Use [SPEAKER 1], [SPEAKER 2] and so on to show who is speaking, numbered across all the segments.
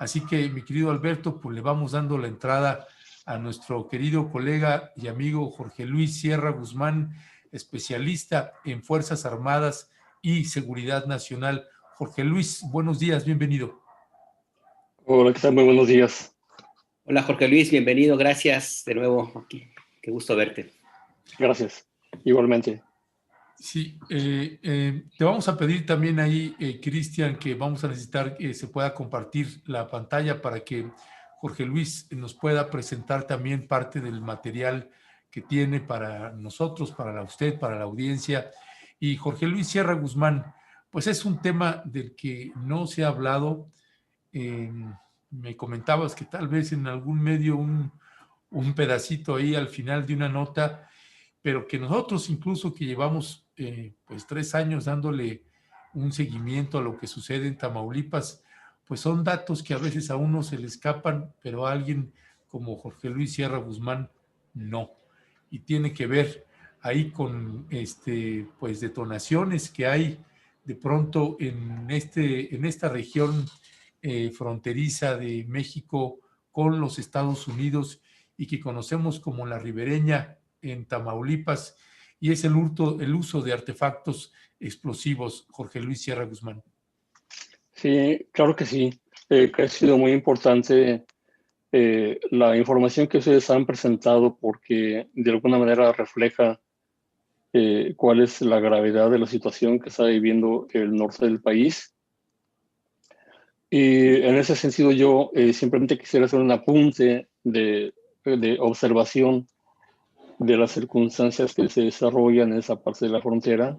[SPEAKER 1] Así que, mi querido Alberto, pues le vamos dando la entrada a nuestro querido colega y amigo Jorge Luis Sierra Guzmán, especialista en Fuerzas Armadas y Seguridad Nacional. Jorge Luis, buenos días, bienvenido.
[SPEAKER 2] Hola, ¿qué tal? Muy buenos días.
[SPEAKER 3] Hola Jorge Luis, bienvenido, gracias de nuevo aquí. Qué gusto verte.
[SPEAKER 2] Gracias, igualmente.
[SPEAKER 1] Sí, te vamos a pedir también ahí, Cristian, que vamos a necesitar que se pueda compartir la pantalla para que Jorge Luis nos pueda presentar también parte del material que tiene para nosotros, para usted, para la audiencia. Y Jorge Luis Sierra Guzmán, pues es un tema del que no se ha hablado. Me comentabas que tal vez en algún medio un pedacito ahí al final de una nota, pero que nosotros incluso que llevamos pues 3 años dándole un seguimiento a lo que sucede en Tamaulipas, pues son datos que a veces a uno se le escapan, pero a alguien como Jorge Luis Sierra Guzmán no. Y tiene que ver ahí con pues detonaciones que hay de pronto en esta región fronteriza de México con los Estados Unidos y que conocemos como la ribereña en Tamaulipas, y es el uso de artefactos explosivos, Jorge Luis Sierra Guzmán.
[SPEAKER 2] Sí, claro que sí. Que ha sido muy importante la información que ustedes han presentado porque de alguna manera refleja cuál es la gravedad de la situación que está viviendo el norte del país. Y en ese sentido yo simplemente quisiera hacer un apunte de observación de las circunstancias que se desarrollan en esa parte de la frontera.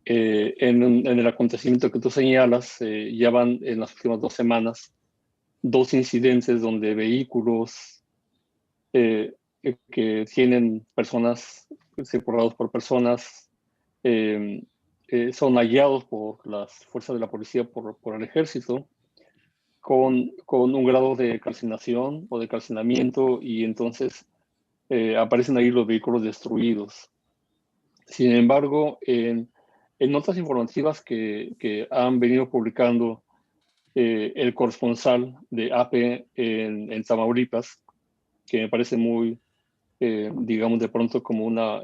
[SPEAKER 2] En el acontecimiento que tú señalas, ya van en las últimas 2 semanas 2 incidentes donde vehículos que tienen personas circulados por personas son hallados por las fuerzas de la policía, por el ejército, con un grado de calcinación o de calcinamiento, y entonces aparecen ahí los vehículos destruidos. Sin embargo, en notas informativas que han venido publicando el corresponsal de AP en Tamaulipas, que me parece muy, digamos, de pronto como una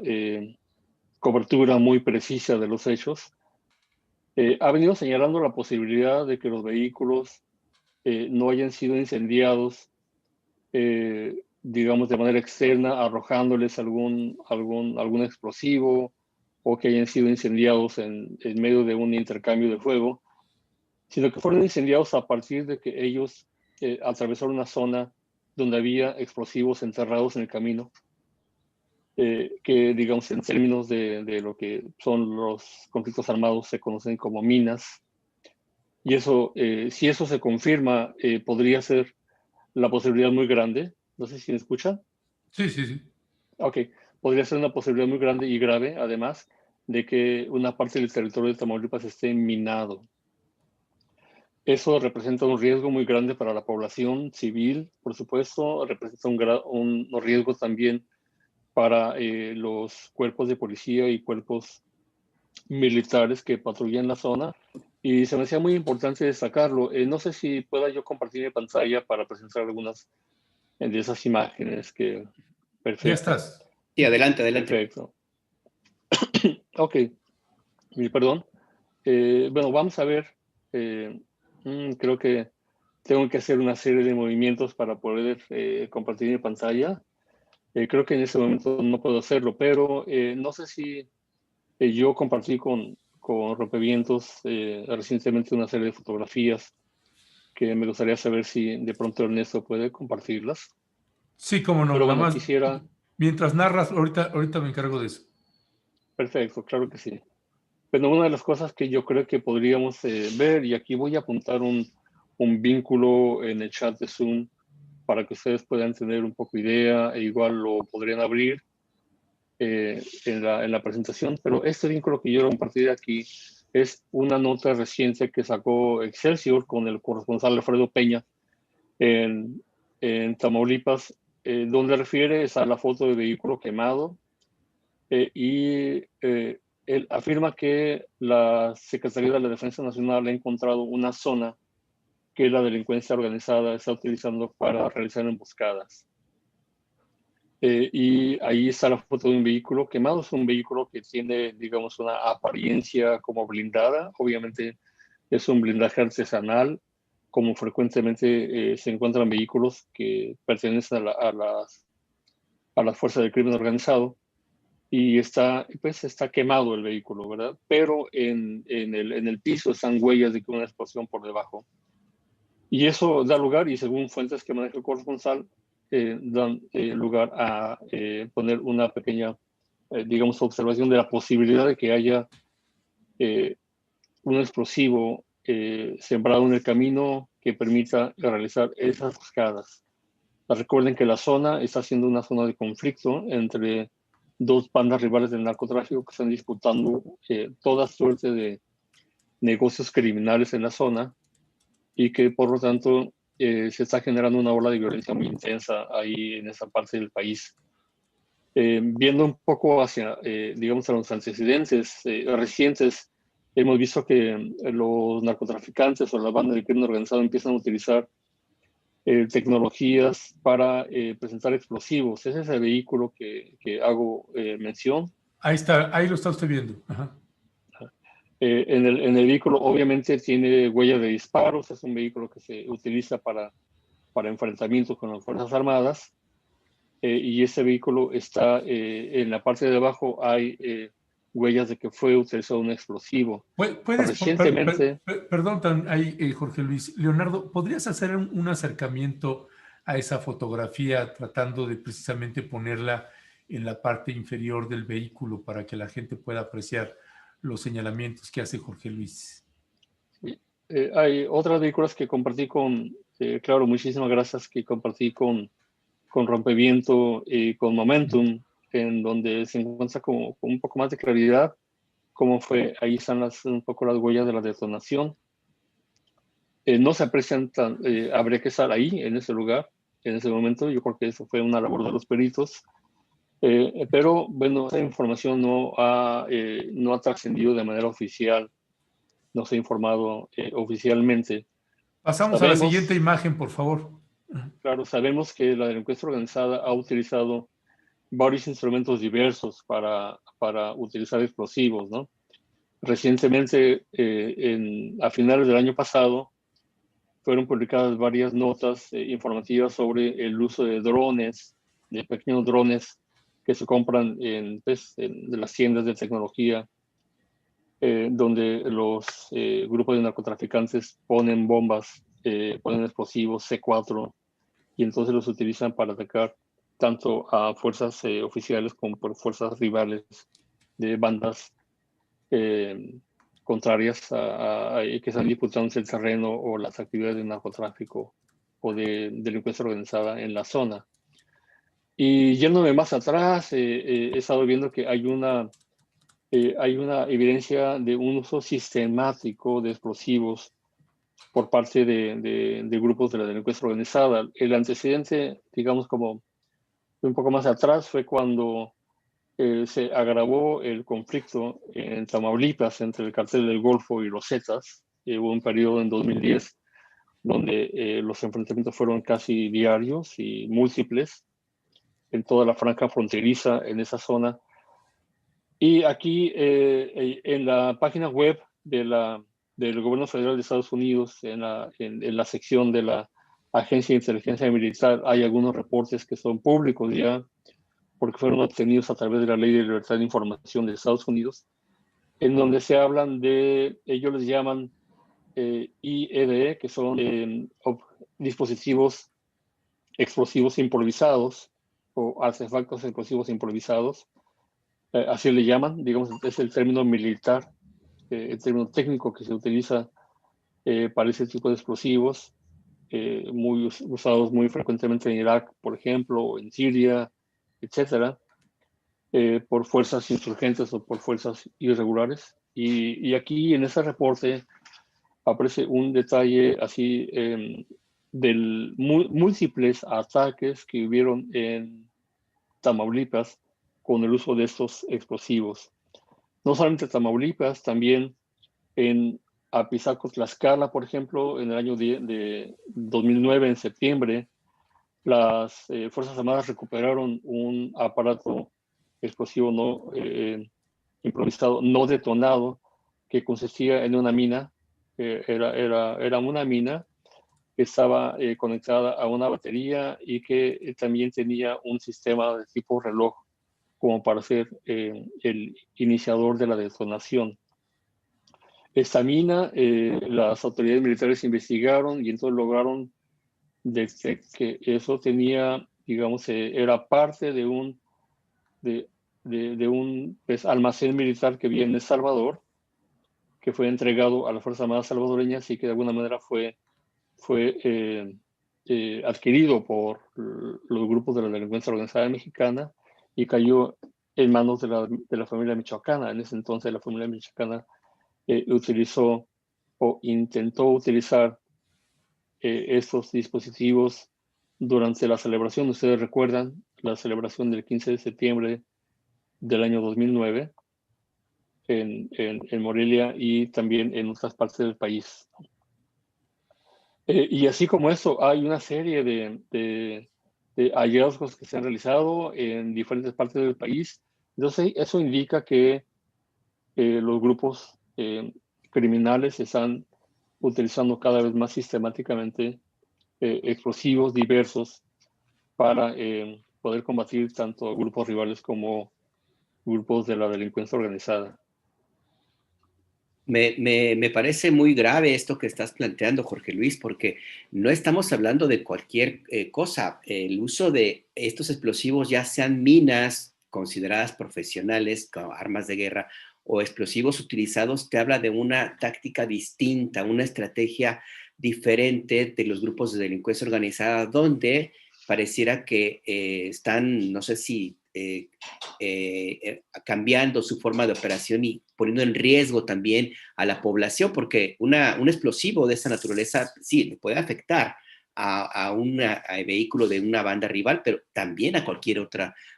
[SPEAKER 2] cobertura muy precisa de los hechos, ha venido señalando la posibilidad de que los vehículos no hayan sido incendiados, digamos, de manera externa, arrojándoles algún explosivo, o que hayan sido incendiados en medio de un intercambio de fuego, sino que fueron incendiados a partir de que ellos atravesaron una zona donde había explosivos enterrados en el camino, que digamos en términos de lo que son los conflictos armados se conocen como minas. Y eso, si eso se confirma, podría ser la posibilidad muy grande. No sé si me escuchan.
[SPEAKER 1] Sí, sí, sí.
[SPEAKER 2] Ok, podría ser una posibilidad muy grande y grave, además, de que una parte del territorio de Tamaulipas esté minado. Eso representa un riesgo muy grande para la población civil, por supuesto, representa unos riesgos también para los cuerpos de policía y cuerpos militares que patrullan la zona, y se me hacía muy importante destacarlo. No sé si pueda yo compartir mi pantalla para presentar algunas de esas imágenes que...
[SPEAKER 1] Ya
[SPEAKER 2] Perfecto.
[SPEAKER 1] estás.
[SPEAKER 3] Sí, adelante, adelante.
[SPEAKER 2] Perfecto. Ok, perdón. Bueno, vamos a ver. Creo que tengo que hacer una serie de movimientos para poder compartir mi pantalla. Creo que en ese momento no puedo hacerlo, pero no sé si yo compartí con Rompevientos recientemente una serie de fotografías que me gustaría saber si de pronto Ernesto puede compartirlas.
[SPEAKER 1] Sí, cómo no,
[SPEAKER 2] Pero
[SPEAKER 1] nada
[SPEAKER 2] bueno,
[SPEAKER 1] más.
[SPEAKER 2] quisiera...
[SPEAKER 1] Mientras narras, ahorita me encargo de eso.
[SPEAKER 2] Perfecto, claro que sí. Pero una de las cosas que yo creo que podríamos ver, y aquí voy a apuntar un vínculo en el chat de Zoom para que ustedes puedan tener un poco idea, e igual lo podrían abrir en la presentación, pero este vínculo que yo quiero compartir aquí es una nota reciente que sacó Excelsior con el corresponsal Alfredo Peña en Tamaulipas, donde refiere a la foto de vehículo quemado, y él afirma que la Secretaría de la Defensa Nacional ha encontrado una zona que la delincuencia organizada está utilizando para realizar emboscadas. Y ahí está la foto de un vehículo quemado. Es un vehículo que tiene, digamos, una apariencia como blindada. Obviamente es un blindaje artesanal, como frecuentemente se encuentran vehículos que pertenecen a las fuerzas del crimen organizado. Y pues está quemado el vehículo, ¿verdad? Pero en el piso están huellas de una explosión por debajo. Y eso da lugar, y según fuentes que maneja el corresponsal, dan lugar a poner una pequeña, digamos, observación de la posibilidad de que haya un explosivo sembrado en el camino que permita realizar esas cascadas. Recuerden que la zona está siendo una zona de conflicto entre dos bandas rivales del narcotráfico que están disputando toda suerte de negocios criminales en la zona, y que por lo tanto se está generando una ola de violencia muy intensa ahí en esa parte del país. Viendo un poco hacia, digamos, a los antecedentes recientes, hemos visto que los narcotraficantes o las bandas de crimen organizado empiezan a utilizar tecnologías para presentar explosivos. Ese es el vehículo que hago mención.
[SPEAKER 1] Ahí está, ahí lo está usted viendo. Ajá.
[SPEAKER 2] En el vehículo obviamente tiene huellas de disparos. Es un vehículo que se utiliza para enfrentamientos con las Fuerzas Armadas. Y ese vehículo está en la parte de abajo, hay huellas de que fue utilizado un explosivo. Recientemente...
[SPEAKER 1] Perdón, ahí, Jorge Luis. Leonardo, ¿podrías hacer un acercamiento a esa fotografía tratando de precisamente ponerla en la parte inferior del vehículo para que la gente pueda apreciar los señalamientos que hace Jorge Luis?
[SPEAKER 2] Hay otras vehículos que compartí claro, muchísimas gracias, que compartí con Rompeviento y con Momentum, en donde se encuentra con un poco más de claridad cómo fue. Ahí están un poco las huellas de la detonación. No se aprecian habría que estar ahí, en ese lugar, en ese momento. Yo creo que eso fue una labor de los peritos. Pero bueno, esa información no ha trascendido de manera oficial, no se ha informado oficialmente.
[SPEAKER 1] Pasamos a la siguiente imagen, por favor.
[SPEAKER 2] Claro, sabemos que la delincuencia organizada ha utilizado varios instrumentos diversos para utilizar explosivos, ¿no? Recientemente, a finales del año pasado, fueron publicadas varias notas informativas sobre el uso de drones, de pequeños drones que se compran en las tiendas de tecnología, donde los grupos de narcotraficantes ponen bombas, ponen explosivos C4, y entonces los utilizan para atacar tanto a fuerzas oficiales como por fuerzas rivales de bandas contrarias que están disputando el terreno o las actividades de narcotráfico o de delincuencia organizada en la zona. Y yéndome más atrás, he estado viendo que hay una evidencia de un uso sistemático de explosivos por parte de grupos de la delincuencia organizada. El antecedente, digamos, como un poco más atrás, fue cuando se agravó el conflicto en Tamaulipas entre el Cartel del Golfo y los Zetas. Hubo un periodo en 2010 donde los enfrentamientos fueron casi diarios y múltiples en toda la franja fronteriza en esa zona. Y aquí en la página web del Gobierno Federal de Estados Unidos, en la sección de la Agencia de Inteligencia Militar, hay algunos reportes que son públicos ya, porque fueron obtenidos a través de la Ley de Libertad de Información de Estados Unidos, en donde se hablan ellos les llaman IED, que son dispositivos explosivos improvisados o artefactos explosivos improvisados, así le llaman, digamos, es el término militar, el término técnico que se utiliza para ese tipo de explosivos, usados muy frecuentemente en Irak, por ejemplo, o en Siria, etcétera, por fuerzas insurgentes o por fuerzas irregulares. Y aquí en ese reporte aparece un detalle así de múltiples ataques que hubieron en Tamaulipas con el uso de estos explosivos. No solamente Tamaulipas, también en a Pisaco, Tlaxcala, por ejemplo, en el año de 2009, en septiembre, las Fuerzas Armadas recuperaron un aparato explosivo no improvisado, no detonado, que consistía en una mina. Era una mina que estaba conectada a una batería y que también tenía un sistema de tipo reloj como para ser el iniciador de la detonación. Esta mina, las autoridades militares investigaron y entonces lograron que eso tenía, digamos, era parte de un pues, almacén militar que había en El Salvador, que fue entregado a las Fuerzas Armadas salvadoreñas y que de alguna manera fue adquirido por los grupos de la delincuencia organizada mexicana y cayó en manos de la familia michoacana. En ese entonces la familia michoacana utilizó o intentó utilizar estos dispositivos durante la celebración. Ustedes recuerdan la celebración del 15 de septiembre del año 2009 en Morelia y también en otras partes del país. Y así como eso, hay una serie de hallazgos que se han realizado en diferentes partes del país. Entonces, eso indica que los grupos criminales están utilizando cada vez más sistemáticamente explosivos diversos para poder combatir tanto grupos rivales como grupos de la delincuencia organizada.
[SPEAKER 3] Me parece muy grave esto que estás planteando, Jorge Luis, porque no estamos hablando de cualquier cosa. El uso de estos explosivos, ya sean minas consideradas profesionales como armas de guerra o explosivos utilizados, te habla de una táctica distinta, una estrategia diferente de los grupos de delincuencia organizada, donde pareciera que están, no sé si cambiando su forma de operación y poniendo en riesgo también a la población, porque un explosivo de esa naturaleza sí le puede afectar a un vehículo de una banda rival, pero también a cualquier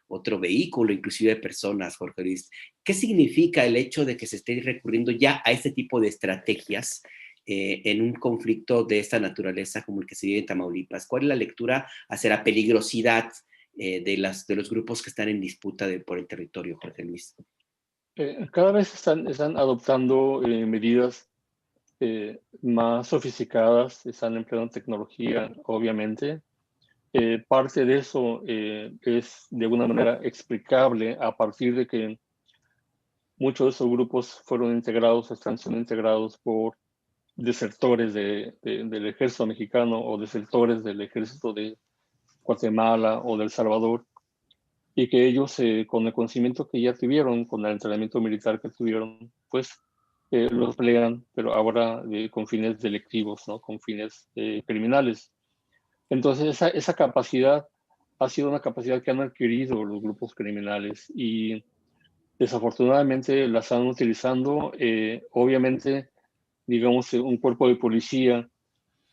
[SPEAKER 3] otro vehículo, inclusive personas, Jorge Luis. ¿Qué significa el hecho de que se esté recurriendo ya a este tipo de estrategias en un conflicto de esta naturaleza como el que se vive en Tamaulipas? ¿Cuál es la lectura hacia la peligrosidad de los grupos que están en disputa por el territorio, Jorge Luis?
[SPEAKER 2] Cada vez están adoptando medidas más sofisticadas, están empleando tecnología, obviamente. Parte de eso es de alguna manera explicable a partir de que muchos de esos grupos fueron integrados, están siendo integrados por desertores del ejército mexicano o desertores del ejército de Guatemala o de El Salvador, y que ellos, con el conocimiento que ya tuvieron, con el entrenamiento militar que tuvieron, pues los emplean, pero ahora con fines delictivos, ¿no? Con fines criminales. Entonces, esa capacidad ha sido una capacidad que han adquirido los grupos criminales y desafortunadamente la están utilizando. Obviamente, digamos, un cuerpo de policía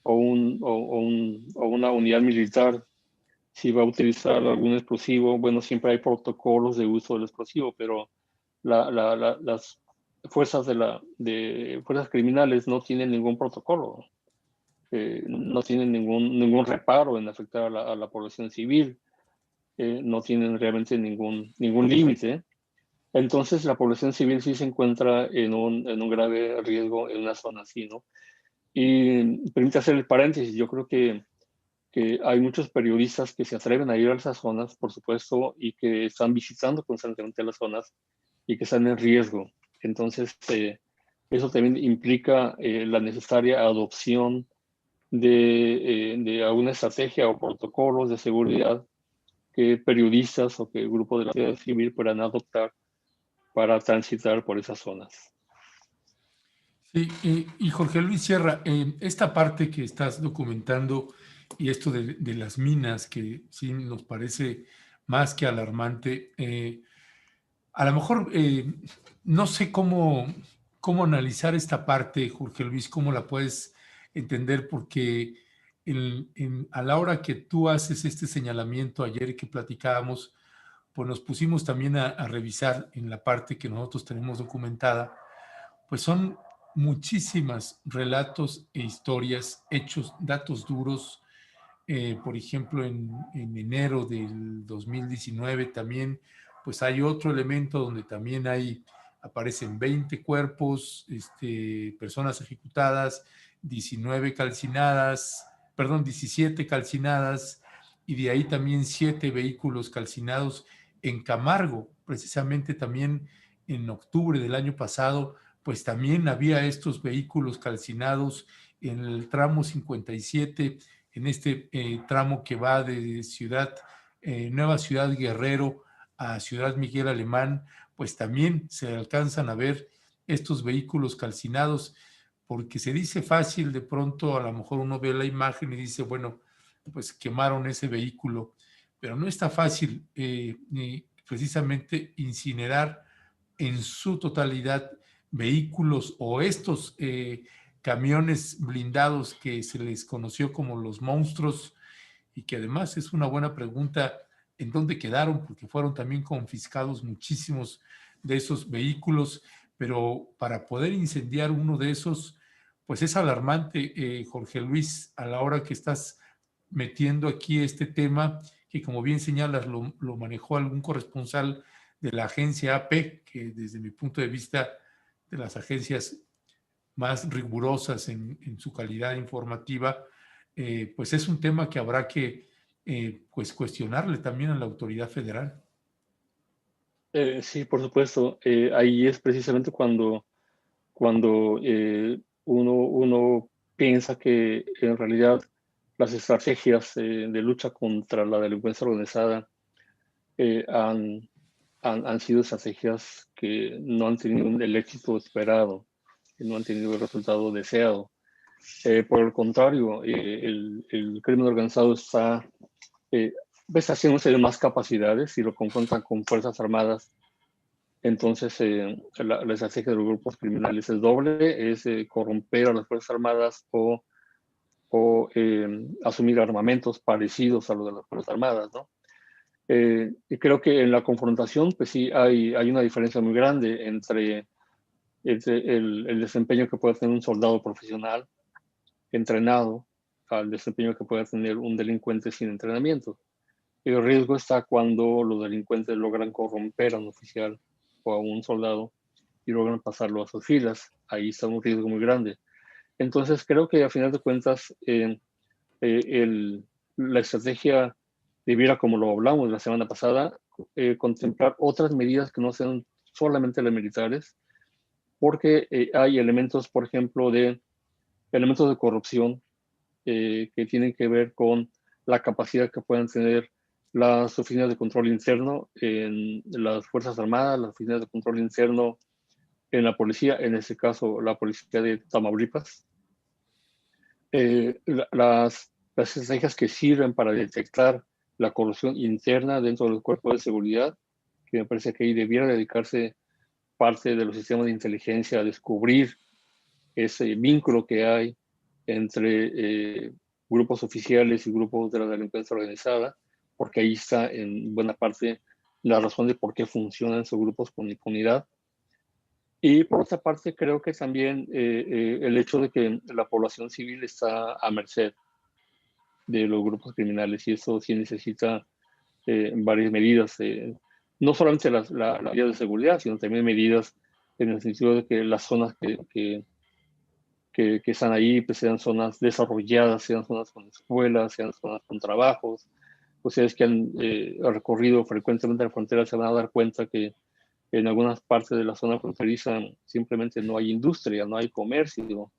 [SPEAKER 2] o una unidad militar, si va a utilizar algún explosivo, bueno, siempre hay protocolos de uso del explosivo, pero las fuerzas fuerzas criminales no tienen ningún protocolo, no tienen ningún reparo en afectar a la población civil, no tienen realmente ningún límite. Entonces la población civil sí se encuentra en un grave riesgo en una zona así, ¿no? Y permite hacer el paréntesis, yo creo que hay muchos periodistas que se atreven a ir a esas zonas, por supuesto, y que están visitando constantemente las zonas y que están en riesgo. Entonces, eso también implica la necesaria adopción de alguna estrategia o protocolos de seguridad que periodistas o que grupos de la sociedad civil puedan adoptar para transitar por esas zonas.
[SPEAKER 1] Sí, y Jorge Luis Sierra, esta parte que estás documentando y esto de las minas, que sí nos parece más que alarmante, a lo mejor no sé cómo analizar esta parte, Jorge Luis, cómo la puedes entender, porque a la hora que tú haces este señalamiento ayer que platicábamos, pues nos pusimos también a revisar en la parte que nosotros tenemos documentada, pues son muchísimas relatos e historias, hechos, datos duros. Por ejemplo, en enero del 2019 también, pues hay otro elemento donde también aparecen 20 cuerpos, personas ejecutadas, 19 calcinadas, perdón, 17 calcinadas, y de ahí también 7 vehículos calcinados en Camargo. Precisamente también en octubre del año pasado, pues también había estos vehículos calcinados en el tramo 57, en este tramo que va de Nueva Ciudad Guerrero a Ciudad Miguel Alemán, pues también se alcanzan a ver estos vehículos calcinados, porque se dice fácil, de pronto a lo mejor uno ve la imagen y dice, bueno, pues quemaron ese vehículo, pero no está fácil precisamente incinerar en su totalidad vehículos o estos camiones blindados que se les conoció como los monstruos, y que además es una buena pregunta en dónde quedaron, porque fueron también confiscados muchísimos de esos vehículos, pero para poder incendiar uno de esos, pues es alarmante, Jorge Luis, a la hora que estás metiendo aquí este tema, que como bien señalas, lo manejó algún corresponsal de la agencia AP, que desde mi punto de vista, de las agencias más rigurosas en su calidad informativa, pues es un tema que habrá que pues cuestionarle también a la autoridad federal.
[SPEAKER 2] Sí, por supuesto. Ahí es precisamente cuando uno piensa que en realidad las estrategias de lucha contra la delincuencia organizada han sido estrategias que no han tenido el éxito esperado, que no han tenido el resultado deseado. Por el contrario, el crimen organizado está haciéndose de más capacidades y lo confrontan con fuerzas armadas. Entonces, la estrategia de los grupos criminales es doble, es corromper a las Fuerzas Armadas o asumir armamentos parecidos a los de las Fuerzas Armadas, ¿no? Y creo que en la confrontación, pues sí, hay una diferencia muy grande entre el desempeño que puede tener un soldado profesional entrenado al desempeño que puede tener un delincuente sin entrenamiento. El riesgo está cuando los delincuentes logran corromper a un oficial o a un soldado y logran pasarlo a sus filas. Ahí está un riesgo muy grande. Entonces, creo que a final de cuentas, la estrategia debiera, como lo hablamos la semana pasada, contemplar otras medidas que no sean solamente las militares, porque hay elementos, por ejemplo, elementos de corrupción que tienen que ver con la capacidad que puedan tener las oficinas de control interno en las Fuerzas Armadas, las oficinas de control interno en la policía, en este caso la policía de Tamaulipas. Las estrategias que sirven para detectar la corrupción interna dentro del cuerpo de seguridad, que me parece que ahí debiera dedicarse parte de los sistemas de inteligencia a descubrir ese vínculo que hay entre grupos oficiales y grupos de la delincuencia organizada, porque ahí está en buena parte la razón de por qué funcionan esos grupos con impunidad. Y por otra parte, creo que también el hecho de que la población civil está a merced de los grupos criminales y eso sí necesita varias medidas, no solamente la medida de seguridad, sino también medidas en el sentido de que las zonas que están ahí pues sean zonas desarrolladas, sean zonas con escuelas, sean zonas con trabajos. Ustedes que han recorrido frecuentemente la frontera se van a dar cuenta que en algunas partes de la zona fronteriza simplemente no hay industria, no hay comercio,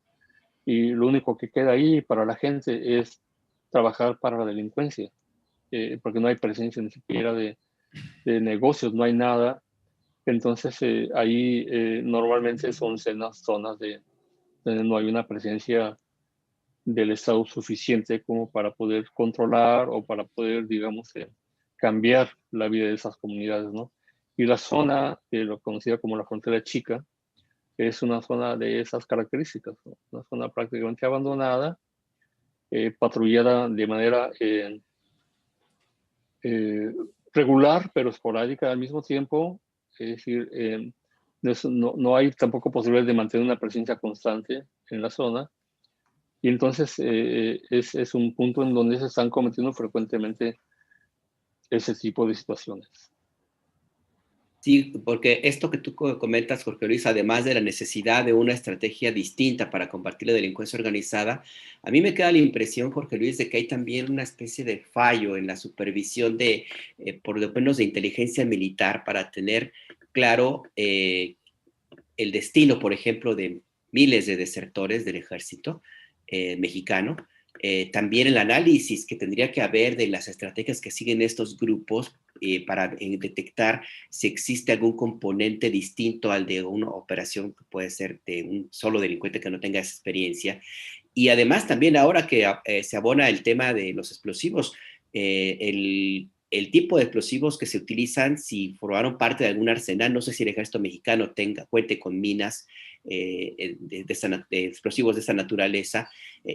[SPEAKER 2] y lo único que queda ahí para la gente es trabajar para la delincuencia, porque no hay presencia ni siquiera de negocios, no hay nada. Entonces ahí normalmente son zonas donde no hay una presencia del Estado suficiente como para poder controlar o para poder, digamos, cambiar la vida de esas comunidades, ¿no? Y la zona, lo conocida como la frontera chica, es una zona de esas características, ¿no? Una zona prácticamente abandonada, patrullada de manera eh, regular, pero esporádica al mismo tiempo, es decir, no hay tampoco posibilidad de mantener una presencia constante en la zona. Y entonces es un punto en donde se están cometiendo frecuentemente ese tipo de situaciones.
[SPEAKER 3] Sí, porque esto que tú comentas, Jorge Luis, además de la necesidad de una estrategia distinta para combatir la delincuencia organizada, a mí me queda la impresión, Jorge Luis, de que hay también una especie de fallo en la supervisión de, por lo menos de inteligencia militar, para tener claro el destino, por ejemplo, de miles de desertores del ejército mexicano. También el análisis que tendría que haber de las estrategias que siguen estos grupos para detectar si existe algún componente distinto al de una operación que puede ser de un solo delincuente que no tenga esa experiencia. Y además también ahora que se abona el tema de los explosivos, el tipo de explosivos que se utilizan, si formaron parte de algún arsenal, no sé si el ejército mexicano cuente con minas de explosivos de esa naturaleza.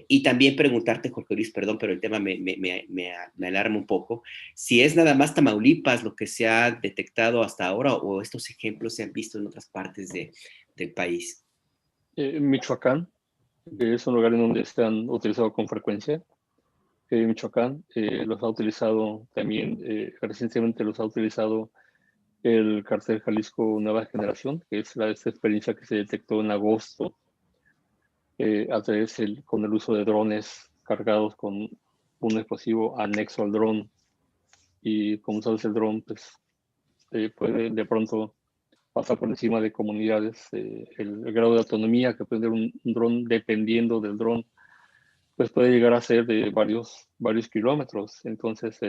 [SPEAKER 3] Y también preguntarte, Jorge Luis, perdón, pero el tema me alarma un poco, si es nada más Tamaulipas lo que se ha detectado hasta ahora o estos ejemplos se han visto en otras partes del país.
[SPEAKER 2] Michoacán es un lugar en donde se han utilizado con frecuencia. Michoacán los ha utilizado también, recientemente los ha utilizado el Cártel Jalisco Nueva Generación, que es esta experiencia que se detectó en agosto a través con el uso de drones cargados con un explosivo anexo al dron. Y como sabes, el dron pues, puede de pronto pasar por encima de comunidades. El grado de autonomía que puede tener un dron, dependiendo del dron, pues puede llegar a ser de varios kilómetros. Entonces,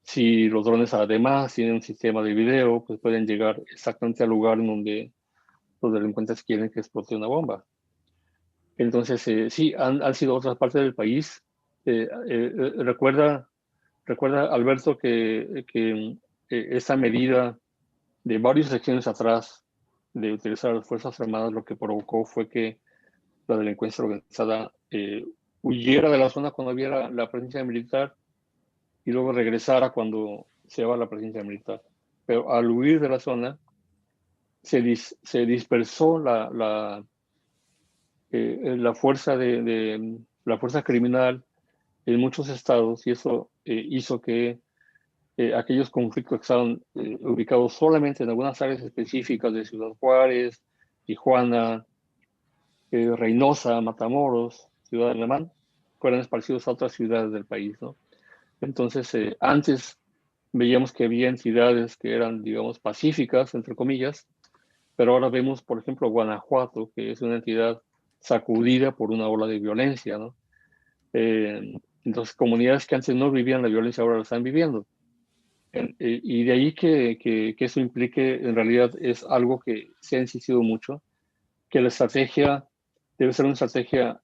[SPEAKER 2] si los drones además tienen un sistema de video, pues pueden llegar exactamente al lugar en donde los delincuentes quieren que explote una bomba. Entonces, sí, han sido otras partes del país. Recuerda, Alberto, que esa medida de varias secciones atrás de utilizar las Fuerzas Armadas lo que provocó fue que la delincuencia organizada huyera de la zona cuando había la presencia militar y luego regresara cuando se va la presencia militar. Pero al huir de la zona, se dispersó la fuerza la fuerza criminal en muchos estados y eso hizo que aquellos conflictos que estaban ubicados solamente en algunas áreas específicas de Ciudad Juárez, Tijuana, Reynosa, Matamoros, Ciudad Alemán, fueran esparcidos a otras ciudades del país, ¿no? Entonces, antes veíamos que había entidades que eran, digamos, pacíficas, entre comillas, pero ahora vemos, por ejemplo, Guanajuato, que es una entidad sacudida por una ola de violencia, ¿no? Entonces, comunidades que antes no vivían la violencia ahora la están viviendo. Y de ahí que eso implique, en realidad, es algo que se ha insistido mucho, que la estrategia debe ser una estrategia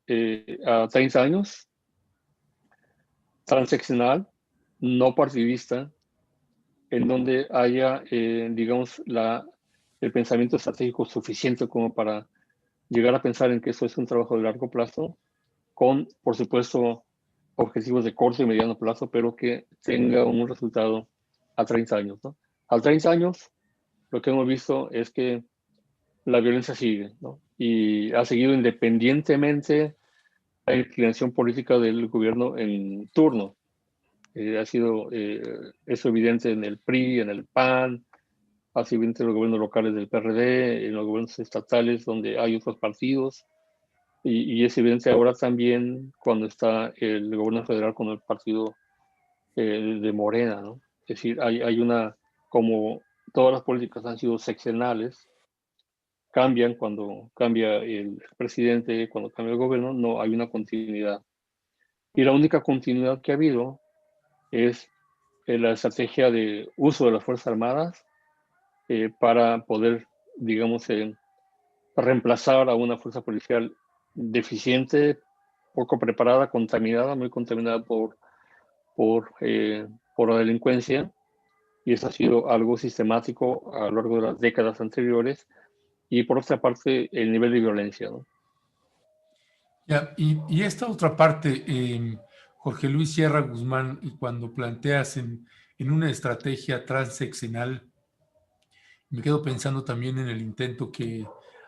[SPEAKER 2] a 30 años, transeccional, no partidista, en donde haya, digamos, el pensamiento estratégico suficiente como para llegar a pensar en que eso es un trabajo de largo plazo, con, por supuesto, objetivos de corto y mediano plazo, pero que tenga un resultado a 30 años, ¿no? A 30 años, lo que hemos visto es que la violencia sigue, ¿no? Y ha seguido independientemente de la inclinación política del gobierno en turno. Ha sido eso evidente en el PRI, en el PAN, ha sido evidente en los gobiernos locales del PRD, en los gobiernos estatales donde hay otros partidos, y es evidente ahora también cuando está el gobierno federal con el partido de Morena, ¿no? Es decir, hay una, como todas las políticas han sido seccionales, cambian cuando cambia el presidente, cuando cambia el gobierno, no hay una continuidad. Y la única continuidad que ha habido es la estrategia de uso de las Fuerzas Armadas para poder, digamos, reemplazar a una fuerza policial deficiente, poco preparada, contaminada, muy contaminada por la delincuencia. Y eso ha sido algo sistemático a lo largo de las décadas anteriores. Y por otra parte, el nivel de violencia, ¿no?
[SPEAKER 1] Ya, y esta otra parte, Jorge Luis Sierra Guzmán, y cuando planteas en una estrategia transeccional, Me quedo pensando también en el intento que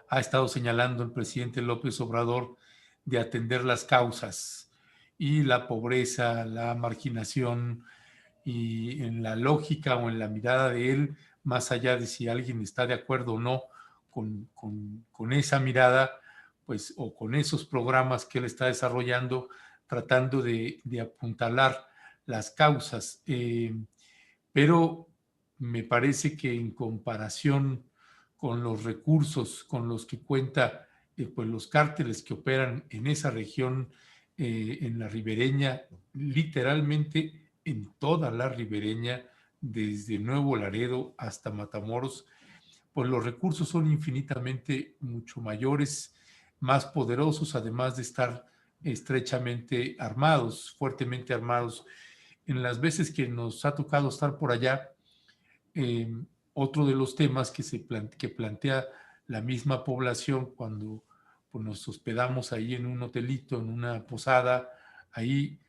[SPEAKER 1] ha estado señalando el presidente López Obrador de atender las causas y la pobreza, la marginación, y en la lógica o en la mirada de él, más allá de si alguien está de acuerdo o no con esa mirada, pues, o con esos programas que él está desarrollando, tratando de apuntalar las causas. Pero me parece que en comparación con los recursos con los que cuenta pues los cárteles que operan en esa región, en la ribereña, literalmente en toda la ribereña, desde Nuevo Laredo hasta Matamoros, pues los recursos son infinitamente mucho mayores, más poderosos, además de estar estrechamente armados, fuertemente armados. En las veces que nos ha tocado estar por allá, eh, otro de los temas que plantea la misma población cuando pues, nos hospedamos ahí en un hotelito, en una posada, ahí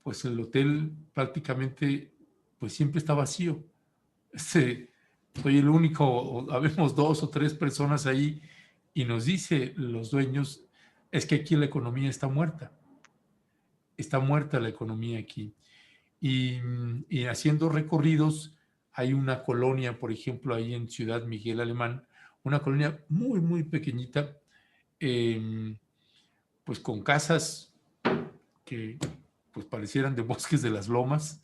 [SPEAKER 1] pues el hotel prácticamente pues siempre está vacío. Soy el único, habemos 2 o 3 personas ahí y nos dice los dueños, es que aquí la economía está muerta la economía aquí. Y haciendo recorridos, hay una colonia, por ejemplo, ahí en Ciudad Miguel Alemán, una colonia muy, muy pequeñita, pues con casas que pues parecieran de bosques de las lomas,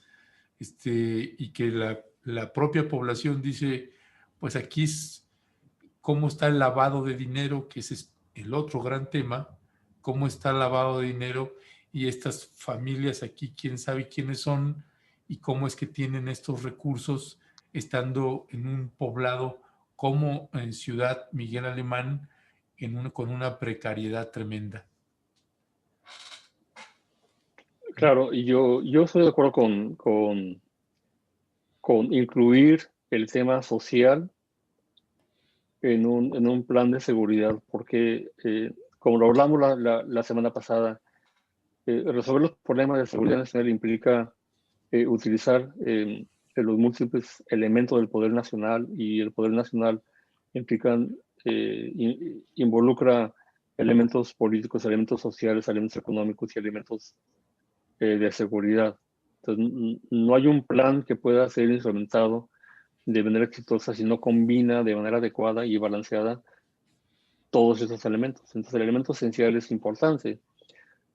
[SPEAKER 1] y que la propia población dice, pues aquí es cómo está el lavado de dinero, que ese es el otro gran tema, cómo está el lavado de dinero y estas familias aquí, quién sabe quiénes son y cómo es que tienen estos recursos estando en un poblado como en Ciudad Miguel Alemán, con una precariedad tremenda.
[SPEAKER 2] Claro, y yo estoy de acuerdo con incluir el tema social en un plan de seguridad, porque como lo hablamos la semana pasada, resolver los problemas de seguridad nacional implica utilizar los múltiples elementos del poder nacional, y el poder nacional involucra elementos políticos, elementos sociales, elementos económicos y elementos de seguridad. Entonces, no hay un plan que pueda ser instrumentado de manera exitosa si no combina de manera adecuada y balanceada todos esos elementos. Entonces, el elemento esencial es importante.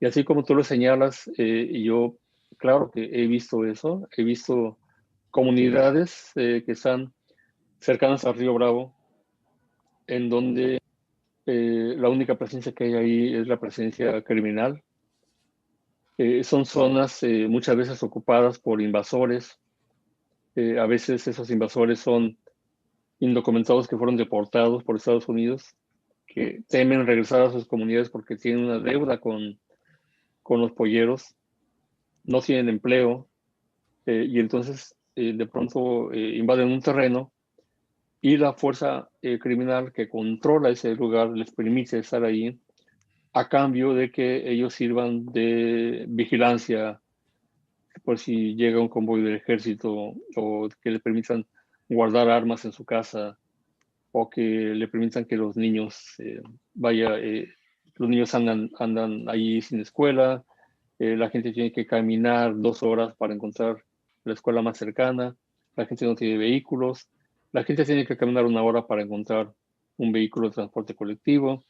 [SPEAKER 2] Y así como tú lo señalas, yo, claro que he visto eso, he visto comunidades que están cercanas al Río Bravo, en donde la única presencia que hay ahí es la presencia criminal. Son zonas muchas veces ocupadas por invasores. A veces esos invasores son indocumentados que fueron deportados por Estados Unidos, que temen regresar a sus comunidades porque tienen una deuda con los polleros, no tienen empleo, y entonces de pronto invaden un terreno y la fuerza criminal que controla ese lugar les permite estar ahí a cambio de que ellos sirvan de vigilancia por si llega un convoy del ejército, o que le permitan guardar armas en su casa, o que le permitan que los niños los niños andan ahí sin escuela, la gente tiene que caminar 2 horas para encontrar la escuela más cercana, la gente no tiene vehículos, la gente tiene que caminar 1 hora para encontrar un vehículo de transporte colectivo.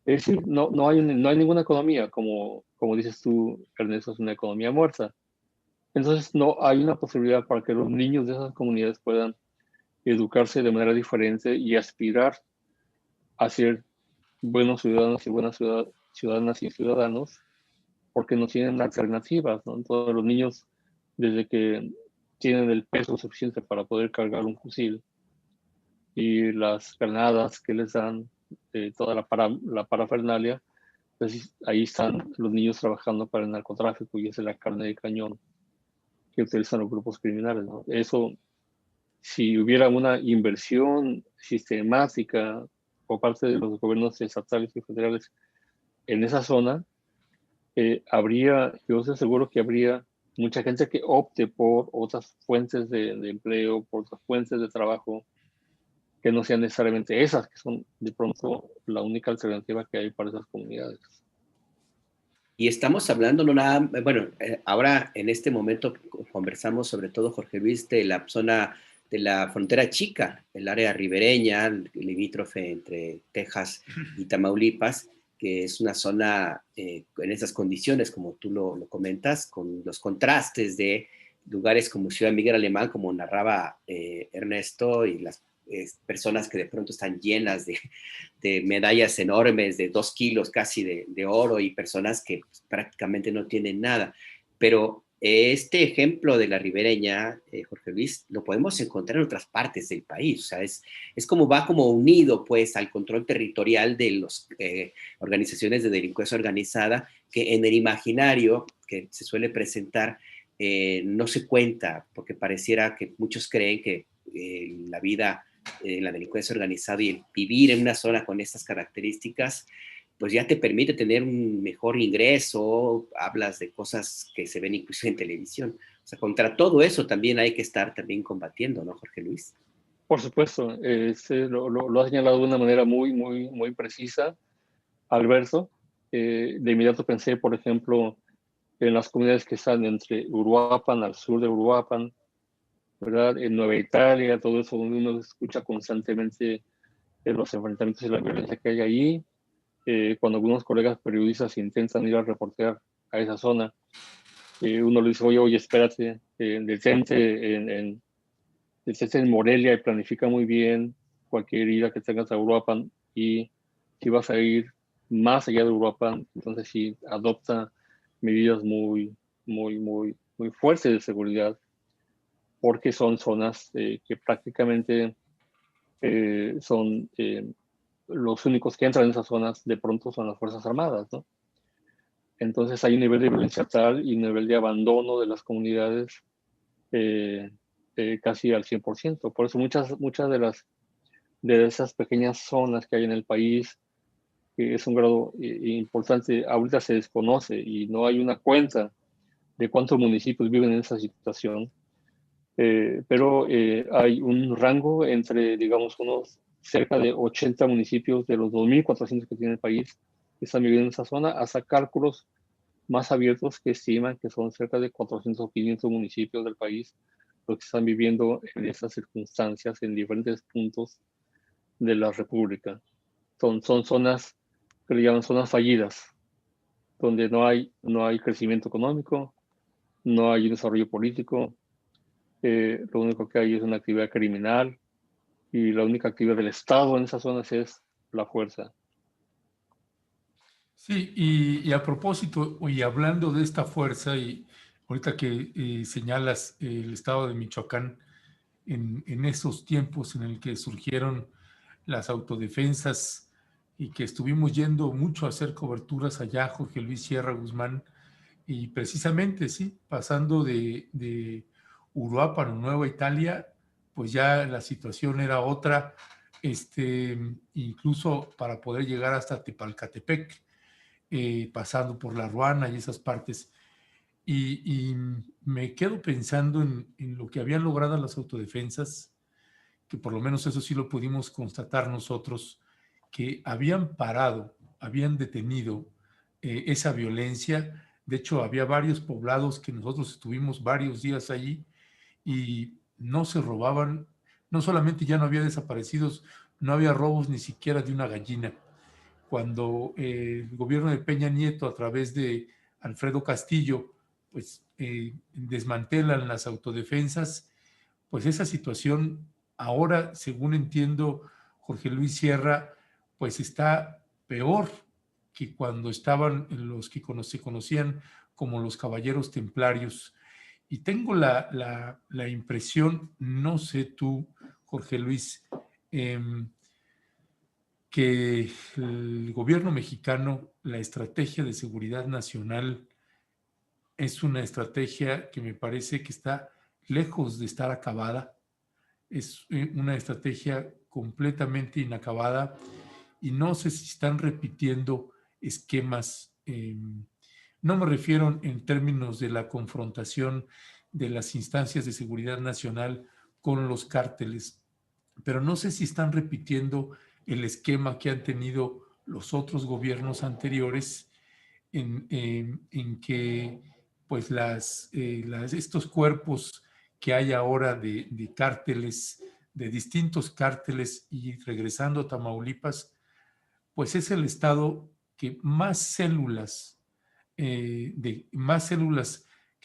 [SPEAKER 2] Es decir, no hay ninguna economía, como dices tú, Ernesto, es una economía muerta. Entonces no hay una posibilidad para que los niños de esas comunidades puedan educarse de manera diferente y aspirar a ser buenos ciudadanos y buenas ciudadanas y ciudadanos, porque no tienen alternativas, ¿no? Entonces los niños, desde que tienen el peso suficiente para poder cargar un fusil, y las granadas que les dan, toda la parafernalia, pues ahí están los niños trabajando para el narcotráfico, y esa es la carne de cañón que utilizan los grupos criminales, ¿no? Eso, si hubiera una inversión sistemática por parte de los gobiernos estatales y federales en esa zona, yo estoy seguro que habría mucha gente que opte por otras fuentes de empleo, por otras fuentes de trabajo, que no sean necesariamente esas, que son de pronto la única alternativa que hay para esas comunidades.
[SPEAKER 3] Y estamos hablando, no nada, bueno, ahora en este momento conversamos sobre todo, Jorge Luis, de la zona de la frontera chica, el área ribereña, limítrofe entre Texas y Tamaulipas, que es una zona en esas condiciones, como tú lo comentas, con los contrastes de lugares como Ciudad Miguel Alemán, como narraba Ernesto, y las personas que de pronto están llenas de medallas enormes de 2 kilos casi de oro, y personas que pues, prácticamente no tienen nada. Pero este ejemplo de la ribereña, Jorge Luis, lo podemos encontrar en otras partes del país. O sea, es como va como unido pues al control territorial de las organizaciones de delincuencia organizada, que en el imaginario que se suele presentar no se cuenta, porque pareciera que muchos creen que la vida en la delincuencia organizada y el vivir en una zona con estas características, pues ya te permite tener un mejor ingreso, hablas de cosas que se ven incluso en televisión. O sea, contra todo eso también hay que estar también combatiendo, ¿no, Jorge Luis?
[SPEAKER 2] Por supuesto, lo ha señalado de una manera muy precisa, Alberto. De inmediato pensé, por ejemplo, en las comunidades que están entre Uruapan, al sur de Uruapan, ¿verdad? En Nueva Italia, todo eso, donde uno escucha constantemente los enfrentamientos y la violencia que hay ahí. Cuando algunos colegas periodistas intentan ir a reportear a esa zona, uno le dice, oye, espérate, detente en Morelia y planifica muy bien cualquier ida que tengas a Uruapan, y si vas a ir más allá de Uruapan, entonces sí adopta medidas muy fuertes de seguridad, porque son zonas que prácticamente son los únicos que entran en esas zonas de pronto son las Fuerzas Armadas, ¿no? Entonces hay un nivel de violencia tal y un nivel de abandono de las comunidades casi al 100%. Por eso muchas de esas pequeñas zonas que hay en el país, que es un grado importante, ahorita se desconoce y no hay una cuenta de cuántos municipios viven en esa situación. Pero hay un rango entre, digamos, unos cerca de 80 municipios de los 2.400 que tiene el país que están viviendo en esa zona, hasta cálculos más abiertos que estiman que son cerca de 400 o 500 municipios del país los que están viviendo en esas circunstancias en diferentes puntos de la República. Son zonas que le llaman zonas fallidas, donde no hay crecimiento económico, no hay un desarrollo político, lo único que hay es una actividad criminal, y la única actividad del Estado en esas zonas es la fuerza.
[SPEAKER 1] Sí, y a propósito, y hablando de esta fuerza, y ahorita que señalas el estado de Michoacán, en esos tiempos en el que surgieron las autodefensas y que estuvimos yendo mucho a hacer coberturas allá, Jorge Luis Sierra Guzmán, y precisamente, sí, pasando de Uruapan a Nueva Italia, pues ya la situación era otra, incluso para poder llegar hasta Tepalcatepec, pasando por La Ruana y esas partes. Y me quedo pensando en lo que habían logrado las autodefensas, que por lo menos eso sí lo pudimos constatar nosotros, que habían parado, habían detenido esa violencia. De hecho, había varios poblados que nosotros estuvimos varios días allí y no se robaban, no solamente ya no había desaparecidos, no había robos ni siquiera de una gallina. Cuando el gobierno de Peña Nieto, a través de Alfredo Castillo, pues desmantelan las autodefensas, pues esa situación ahora, según entiendo, Jorge Luis Sierra, pues está peor que cuando estaban los que se conocían como los caballeros templarios. Y tengo la impresión, no sé tú, Jorge Luis, eh, que el gobierno mexicano, la estrategia de seguridad nacional es una estrategia que me parece que está lejos de estar acabada. Es una estrategia completamente inacabada y no sé si están repitiendo esquemas. No me refiero en términos de la confrontación de las instancias de seguridad nacional con los cárteles, pero no sé si están repitiendo el esquema que han tenido los otros gobiernos anteriores en que pues estos cuerpos que hay ahora de cárteles, de distintos cárteles, y regresando a Tamaulipas, pues es el estado que más células que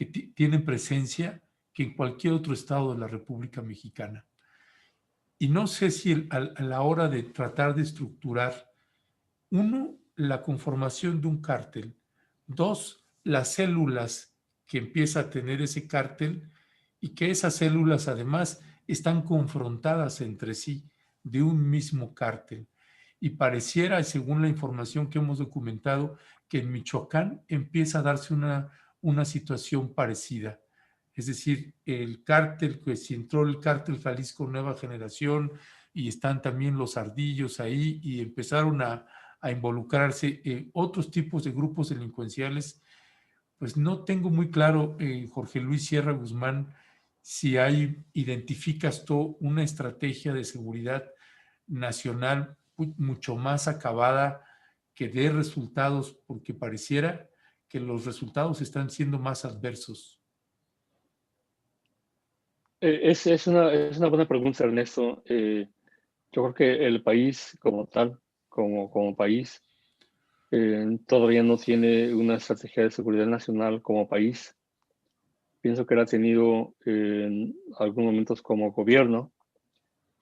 [SPEAKER 1] tienen presencia que en cualquier otro estado de la República Mexicana. Y no sé si a la hora de tratar de estructurar, uno, la conformación de un cártel; dos, las células que empieza a tener ese cártel, y que esas células además están confrontadas entre sí de un mismo cártel. Y pareciera, según la información que hemos documentado, que en Michoacán empieza a darse una situación parecida. Es decir, el cártel, que si entró el cártel Jalisco Nueva Generación, y están también los Ardillos ahí, y empezaron a involucrarse otros tipos de grupos delincuenciales. Pues no tengo muy claro, Jorge Luis Sierra Guzmán, si identificas tú una estrategia de seguridad nacional mucho más acabada, que dé resultados, porque pareciera que los resultados están siendo más adversos.
[SPEAKER 2] Es una buena pregunta, Ernesto. Yo creo que el país como tal, como país, todavía no tiene una estrategia de seguridad nacional como país. Pienso que la ha tenido en algunos momentos como gobierno,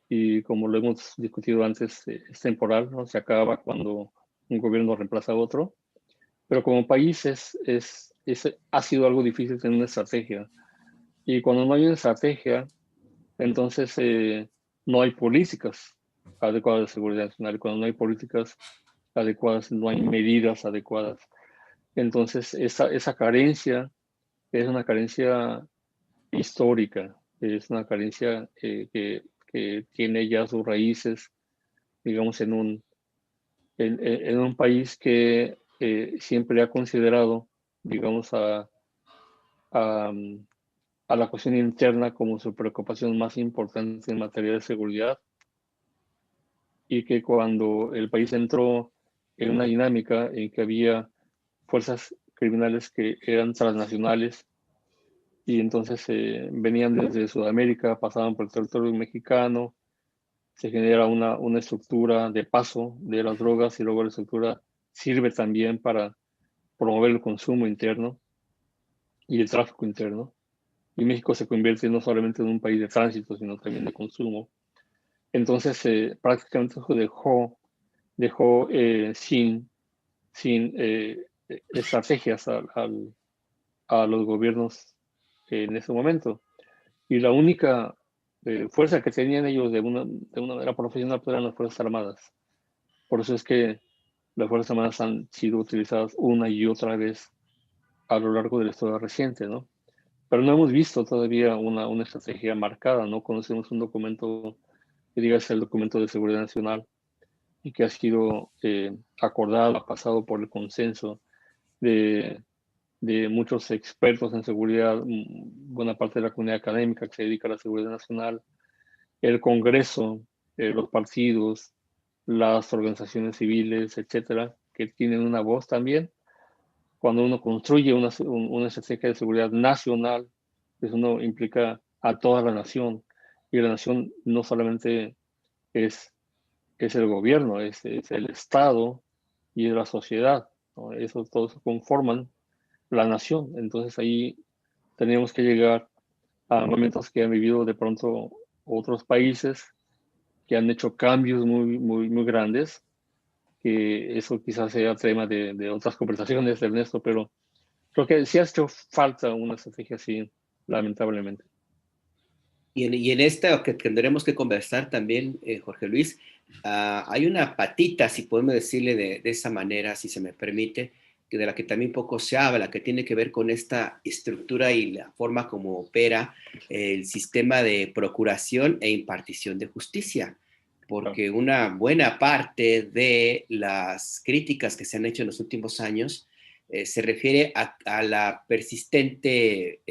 [SPEAKER 2] y como lo hemos discutido antes, es temporal, ¿no? Se acaba cuando un gobierno reemplaza a otro. Pero como país ha sido algo difícil tener una estrategia. Y cuando no hay una estrategia, entonces no hay políticas adecuadas de seguridad nacional. Y cuando no hay políticas adecuadas, no hay medidas adecuadas. Entonces, esa carencia es una carencia histórica, es una carencia que tiene ya sus raíces, digamos, en un país que siempre ha considerado, digamos, a, a la cuestión interna como su preocupación más importante en materia de seguridad, y que cuando el país entró en una dinámica en que había fuerzas criminales que eran transnacionales, y entonces venían desde Sudamérica, pasaban por el territorio mexicano, se genera una estructura de paso de las drogas, y luego la estructura sirve también para promover el consumo interno y el tráfico interno. Y México se convierte no solamente en un país de tránsito, sino también de consumo. Entonces, prácticamente dejó sin estrategias a los gobiernos en ese momento. Y la única fuerza que tenían ellos de una manera profesional eran las Fuerzas Armadas. Por eso es que las Fuerzas Armadas han sido utilizadas una y otra vez a lo largo de la historia reciente, ¿no? Pero no hemos visto todavía una estrategia marcada, no conocemos un documento que diga es el documento de seguridad nacional, y que ha sido acordado, ha pasado por el consenso de, de muchos expertos en seguridad, buena parte de la comunidad académica que se dedica a la seguridad nacional, el Congreso, los partidos, las organizaciones civiles, etcétera, que tienen una voz también. Cuando uno construye una estrategia de seguridad nacional, eso no implica a toda la nación, y la nación no solamente es el gobierno, es el Estado y es la sociedad, ¿no? Eso, todos conforman la nación. Entonces ahí tenemos que llegar a momentos que han vivido de pronto otros países que han hecho cambios muy grandes, que eso quizás sea tema de otras conversaciones, Ernesto, pero creo que sí ha hecho falta una estrategia así, lamentablemente.
[SPEAKER 3] Y en esta que tendremos que conversar también, Jorge Luis, hay una patita, si podemos decirle de esa manera, si se me permite, que de la que también poco se habla, que tiene que ver con esta estructura y la forma como opera el sistema de procuración e impartición de justicia. Porque una buena parte de las críticas que se han hecho en los últimos años se refiere a la persistente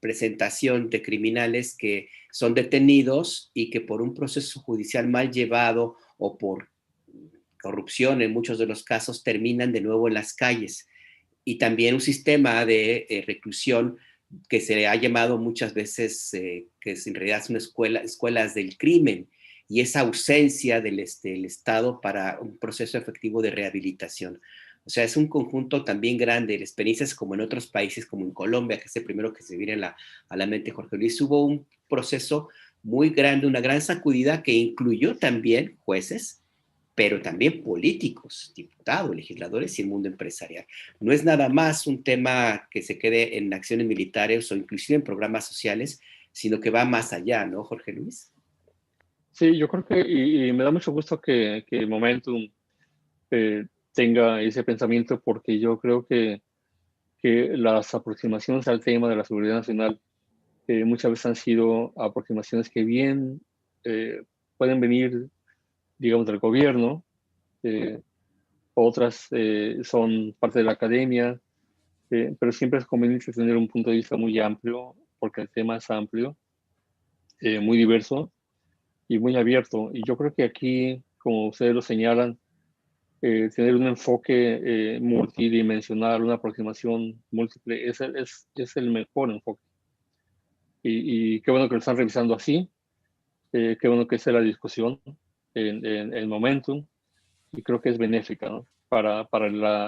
[SPEAKER 3] presentación de criminales que son detenidos y que por un proceso judicial mal llevado o por corrupción en muchos de los casos terminan de nuevo en las calles. Y también un sistema de reclusión que se ha llamado muchas veces, que en realidad son escuelas del crimen, y esa ausencia del Estado para un proceso efectivo de rehabilitación. O sea, es un conjunto también grande de experiencias como en otros países, como en Colombia, que es el primero que se viene a la mente, Jorge Luis. Hubo un proceso muy grande, una gran sacudida que incluyó también jueces, pero también políticos, diputados, legisladores y el mundo empresarial. No es nada más un tema que se quede en acciones militares o inclusive en programas sociales, sino que va más allá, ¿no, Jorge Luis?
[SPEAKER 2] Sí, yo creo que, y me da mucho gusto que Momentum tenga ese pensamiento, porque yo creo que las aproximaciones al tema de la seguridad nacional muchas veces han sido aproximaciones que bien pueden venir, digamos, del gobierno, otras son parte de la academia, pero siempre es conveniente tener un punto de vista muy amplio, porque el tema es amplio, muy diverso y muy abierto. Y yo creo que aquí, como ustedes lo señalan, tener un enfoque multidimensional, una aproximación múltiple, es el mejor enfoque. Y qué bueno que lo están revisando así, qué bueno que sea la discusión en el Momentum, y creo que es benéfica, ¿no? Para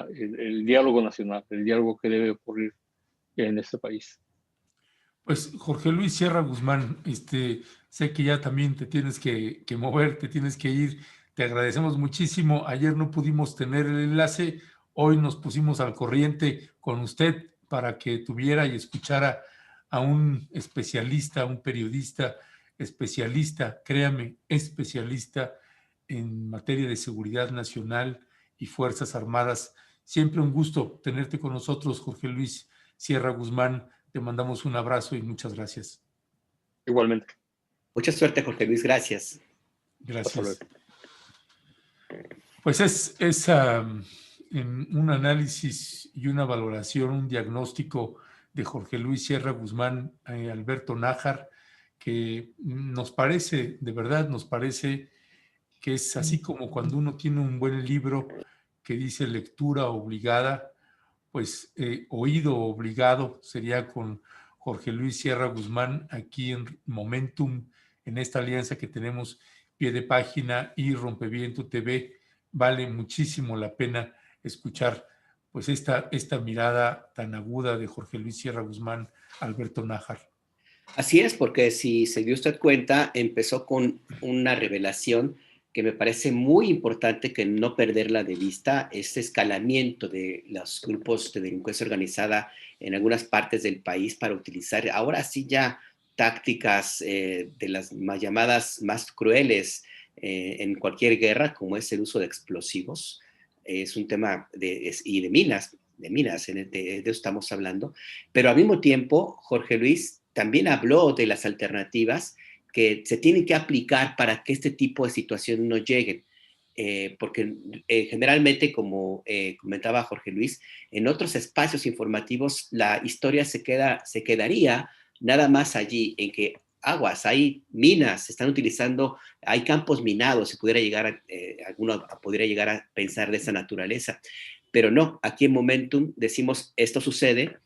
[SPEAKER 2] el diálogo nacional, el diálogo que debe ocurrir en este país.
[SPEAKER 1] Pues Jorge Luis Sierra Guzmán, sé que ya también te tienes que mover, te tienes que ir. Te agradecemos muchísimo. Ayer no pudimos tener el enlace, hoy nos pusimos al corriente con usted para que tuviera y escuchara a un especialista, un periodista especialista, créame, especialista en materia de seguridad nacional y Fuerzas Armadas. Siempre un gusto tenerte con nosotros, Jorge Luis Sierra Guzmán. Te mandamos un abrazo y muchas gracias.
[SPEAKER 2] Igualmente.
[SPEAKER 3] Mucha suerte, Jorge Luis. Gracias.
[SPEAKER 2] Hasta luego.
[SPEAKER 1] Gracias. Pues es un análisis y una valoración, un diagnóstico de Jorge Luis Sierra Guzmán, Alberto Nájar, que nos parece, de verdad, nos parece que es así como cuando uno tiene un buen libro que dice lectura obligada, pues oído obligado sería con Jorge Luis Sierra Guzmán aquí en Momentum, en esta alianza que tenemos Pie de Página y Rompeviento TV. Vale muchísimo la pena escuchar pues esta mirada tan aguda de Jorge Luis Sierra Guzmán, Alberto Nájar.
[SPEAKER 3] Así es, porque si se dio usted cuenta, empezó con una revelación que me parece muy importante que no perderla de vista, este escalamiento de los grupos de delincuencia organizada en algunas partes del país para utilizar ahora sí ya tácticas de las más llamadas más crueles en cualquier guerra, como es el uso de explosivos. Es un tema y de minas, de eso estamos hablando. Pero al mismo tiempo, Jorge Luis también habló de las alternativas que se tienen que aplicar para que este tipo de situaciones no lleguen. Porque generalmente, como comentaba Jorge Luis, en otros espacios informativos la historia se quedaría nada más allí, en que aguas, hay minas, se están utilizando, hay campos minados, se pudiera llegar alguno podría llegar a pensar de esa naturaleza. Pero no, aquí en Momentum decimos esto sucede,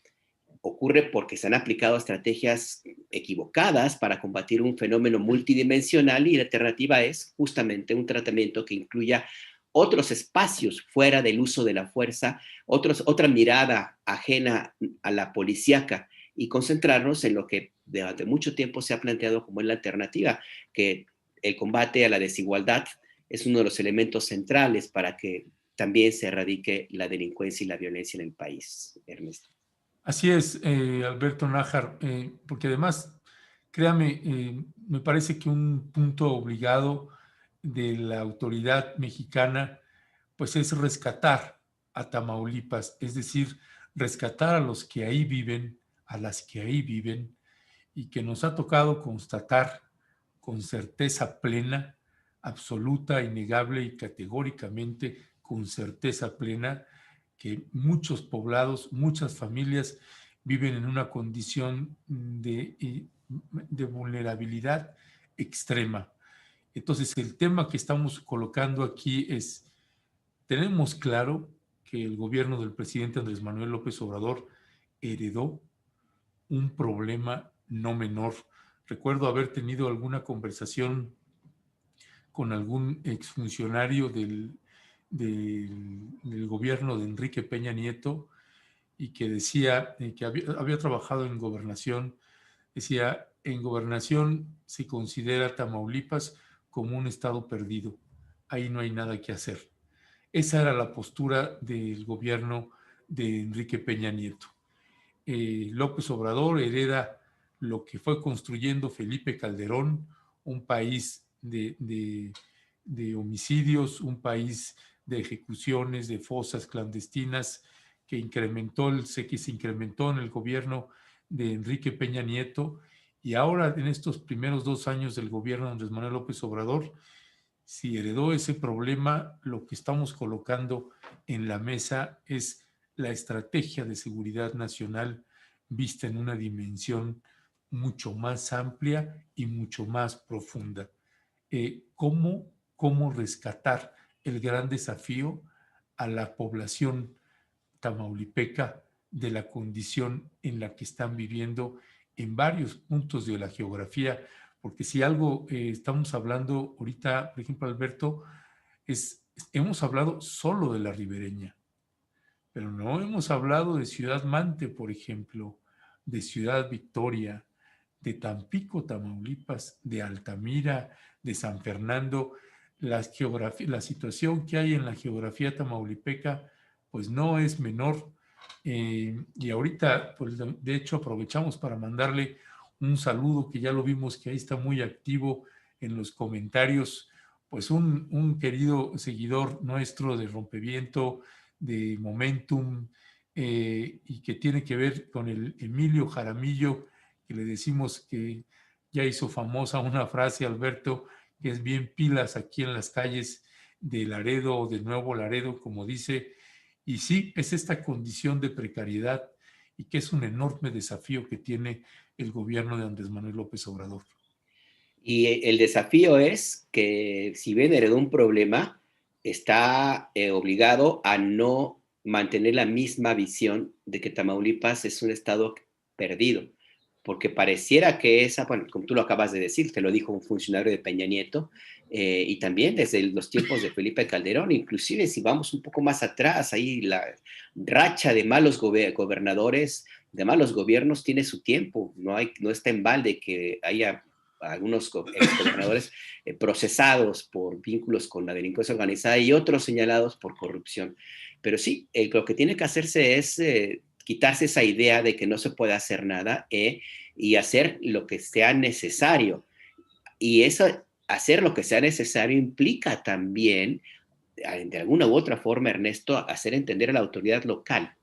[SPEAKER 3] ocurre porque se han aplicado estrategias equivocadas para combatir un fenómeno multidimensional, y la alternativa es justamente un tratamiento que incluya otros espacios fuera del uso de la fuerza, otra mirada ajena a la policíaca, y concentrarnos en lo que durante mucho tiempo se ha planteado como es la alternativa, que el combate a la desigualdad es uno de los elementos centrales para que también se erradique la delincuencia y la violencia en el país, Ernesto.
[SPEAKER 1] Así es, Alberto Nájar, porque además, créame, me parece que un punto obligado de la autoridad mexicana, pues es rescatar a Tamaulipas, es decir, rescatar a los que ahí viven, a las que ahí viven, y que nos ha tocado constatar con certeza plena, absoluta, innegable y categóricamente con certeza plena, que muchos poblados, muchas familias viven en una condición de de vulnerabilidad extrema. Entonces, el tema que estamos colocando aquí es, tenemos claro que el gobierno del presidente Andrés Manuel López Obrador heredó un problema no menor. Recuerdo haber tenido alguna conversación con algún exfuncionario del gobierno de Enrique Peña Nieto y que decía que había trabajado en gobernación. Decía, en gobernación se considera Tamaulipas como un estado perdido. Ahí no hay nada que hacer. Esa era la postura del gobierno de Enrique Peña Nieto. López Obrador hereda lo que fue construyendo Felipe Calderón, un país de homicidios, un país de ejecuciones, de fosas clandestinas, que se incrementó en el gobierno de Enrique Peña Nieto, y ahora en estos primeros 2 años del gobierno de Andrés Manuel López Obrador, si heredó ese problema, lo que estamos colocando en la mesa es la estrategia de seguridad nacional vista en una dimensión mucho más amplia y mucho más profunda. ¿Cómo rescatar el gran desafío a la población tamaulipeca de la condición en la que están viviendo en varios puntos de la geografía? Porque si algo estamos hablando ahorita, por ejemplo, Alberto, hemos hablado solo de la ribereña, pero no hemos hablado de Ciudad Mante, por ejemplo, de Ciudad Victoria, de Tampico, Tamaulipas, de Altamira, de San Fernando. La situación que hay en la geografía tamaulipeca, pues no es menor. Y ahorita, pues de hecho, aprovechamos para mandarle un saludo, que ya lo vimos que ahí está muy activo en los comentarios, pues un querido seguidor nuestro de Rompeviento, de Momentum, y que tiene que ver con el Emilio Jaramillo, que le decimos que ya hizo famosa una frase, Alberto, que es bien pilas aquí en las calles de Laredo o de Nuevo Laredo, como dice, y sí, es esta condición de precariedad y que es un enorme desafío que tiene el gobierno de Andrés Manuel López Obrador.
[SPEAKER 3] Y el desafío es que, si bien heredó un problema, está obligado a no mantener la misma visión de que Tamaulipas es un estado perdido, porque pareciera que bueno, como tú lo acabas de decir, te lo dijo un funcionario de Peña Nieto, y también desde los tiempos de Felipe Calderón, inclusive si vamos un poco más atrás, ahí la racha de malos gobernadores, de malos gobiernos tiene su tiempo, no está en balde que haya algunos exgobernadores procesados por vínculos con la delincuencia organizada y otros señalados por corrupción. Pero sí, lo que tiene que hacerse es quitarse esa idea de que no se puede hacer nada y hacer lo que sea necesario. Y eso, hacer lo que sea necesario, implica también, de alguna u otra forma, Ernesto, hacer entender a la autoridad local,